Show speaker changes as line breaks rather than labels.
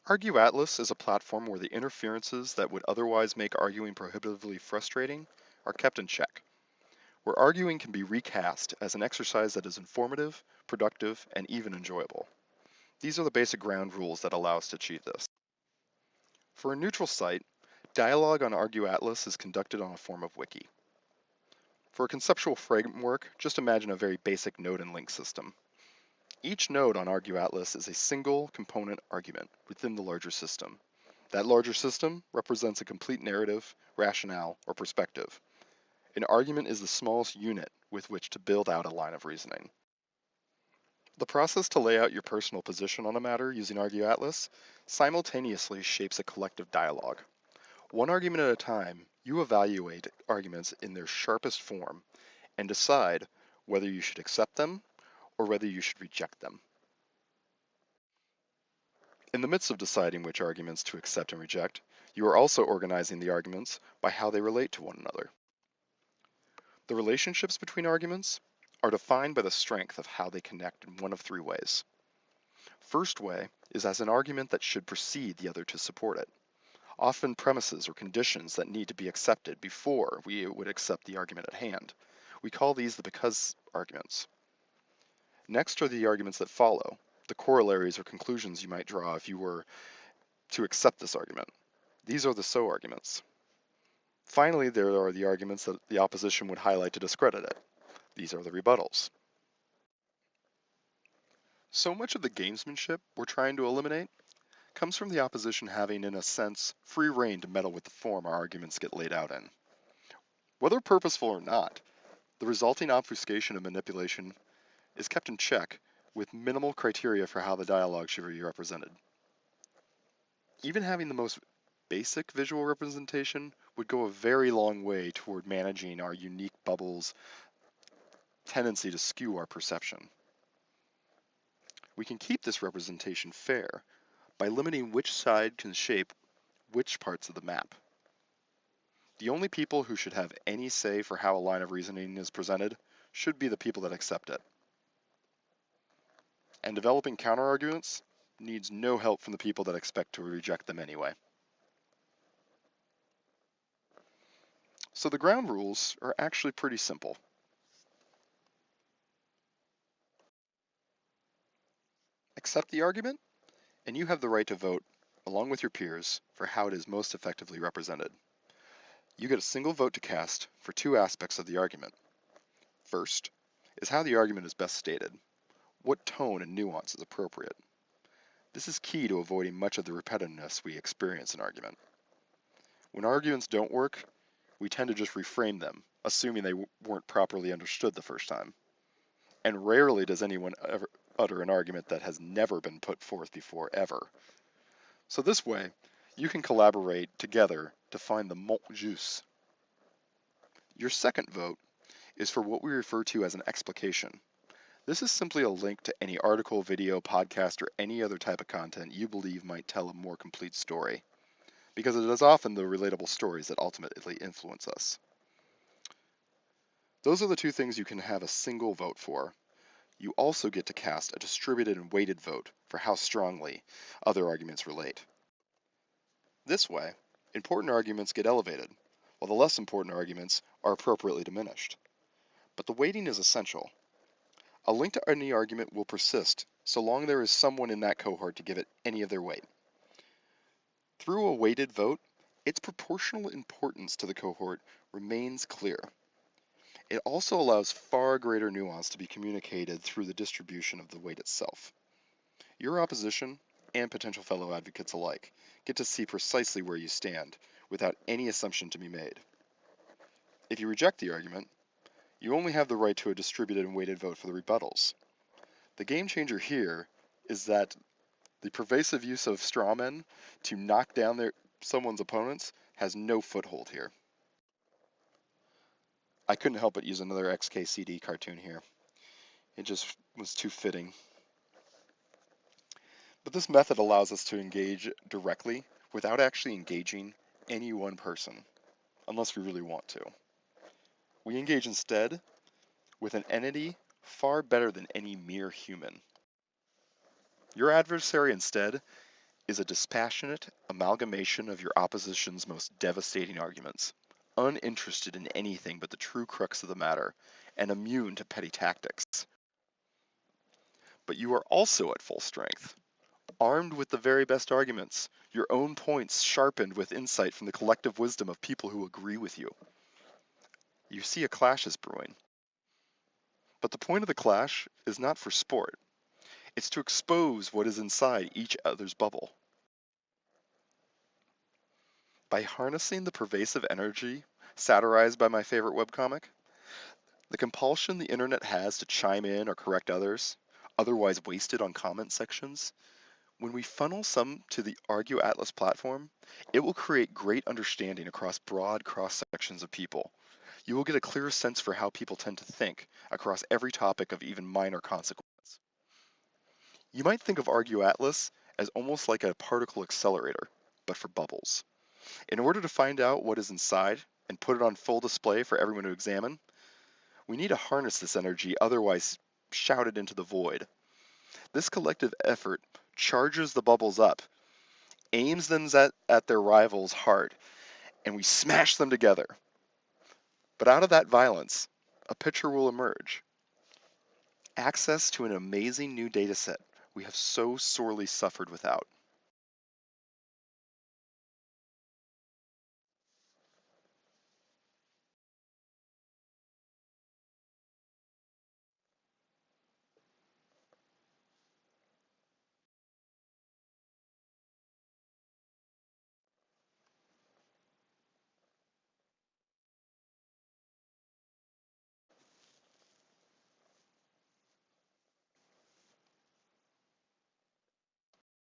ArguAtlas is a platform where the interferences that would otherwise make arguing prohibitively frustrating are kept in check, where arguing can be recast as an exercise that is informative, productive, and even enjoyable. These are the basic ground rules that allow us to achieve this. For a neutral site, dialogue on ArguAtlas is conducted on a form of wiki. For a conceptual framework, just imagine a very basic node and link system. Each node on ArguAtlas is a single component argument within the larger system. That larger system represents a complete narrative, rationale, or perspective. An argument is the smallest unit with which to build out a line of reasoning. The process to lay out your personal position on a matter using ArguAtlas simultaneously shapes a collective dialogue. One argument at a time, you evaluate arguments in their sharpest form and decide whether you should accept them or whether you should reject them. In the midst of deciding which arguments to accept and reject, you are also organizing the arguments by how they relate to one another. The relationships between arguments are defined by the strength of how they connect in one of three ways. First way is as an argument that should precede the other to support it, often premises or conditions that need to be accepted before we would accept the argument at hand. We call these the because arguments. Next are the arguments that follow, the corollaries or conclusions you might draw if you were to accept this argument. These are the so arguments. Finally, there are the arguments that the opposition would highlight to discredit it. These are the rebuttals. So much of the gamesmanship we're trying to eliminate comes from the opposition having, in a sense, free rein to meddle with the form our arguments get laid out in. Whether purposeful or not, the resulting obfuscation and manipulation is kept in check with minimal criteria for how the dialogue should be represented. Even having the most basic visual representation would go a very long way toward managing our unique bubble's tendency to skew our perception. We can keep this representation fair by limiting which side can shape which parts of the map. The only people who should have any say for how a line of reasoning is presented should be the people that accept it. And developing counterarguments needs no help from the people that expect to reject them anyway. So the ground rules are actually pretty simple. Accept the argument, and you have the right to vote, along with your peers, for how it is most effectively represented. You get a single vote to cast for two aspects of the argument. First is how the argument is best stated. What tone and nuance is appropriate? This is key to avoiding much of the repetitiveness we experience in argument. When arguments don't work, we tend to just reframe them, assuming they weren't properly understood the first time. And rarely does anyone ever utter an argument that has never been put forth before, ever. So this way, you can collaborate together to find the mot juste. Your second vote is for what we refer to as an explication. This is simply a link to any article, video, podcast, or any other type of content you believe might tell a more complete story, because it is often the relatable stories that ultimately influence us. Those are the two things you can have a single vote for. You also get to cast a distributed and weighted vote for how strongly other arguments relate. This way, important arguments get elevated, while the less important arguments are appropriately diminished. But the weighting is essential. A link to any argument will persist so long there is someone in that cohort to give it any of their weight. Through a weighted vote, its proportional importance to the cohort remains clear. It also allows far greater nuance to be communicated through the distribution of the weight itself. Your opposition, and potential fellow advocates alike, get to see precisely where you stand, without any assumption to be made. If you reject the argument, you only have the right to a distributed and weighted vote for the rebuttals. The game changer here is that the pervasive use of straw men to knock down someone's opponents has no foothold here. I couldn't help but use another XKCD cartoon here. It just was too fitting. But this method allows us to engage directly without actually engaging any one person, unless we really want to. We engage instead with an entity far better than any mere human. Your adversary instead is a dispassionate amalgamation of your opposition's most devastating arguments, uninterested in anything but the true crux of the matter, and immune to petty tactics. But you are also at full strength, armed with the very best arguments, your own points sharpened with insight from the collective wisdom of people who agree with you. You see a clash is brewing. But the point of the clash is not for sport. It's to expose what is inside each other's bubble. By harnessing the pervasive energy satirized by my favorite webcomic, the compulsion the internet has to chime in or correct others, otherwise wasted on comment sections, when we funnel some to the ArguAtlas platform, it will create great understanding across broad cross-sections of people. You will get a clearer sense for how people tend to think across every topic of even minor consequence. You might think of ArguAtlas as almost like a particle accelerator, but for bubbles. In order to find out what is inside and put it on full display for everyone to examine, we need to harness this energy, otherwise shouted into the void. This collective effort charges the bubbles up, aims them at their rival's heart, and we smash them together. But out of that violence, a picture will emerge. Access to an amazing new data set we have so sorely suffered without.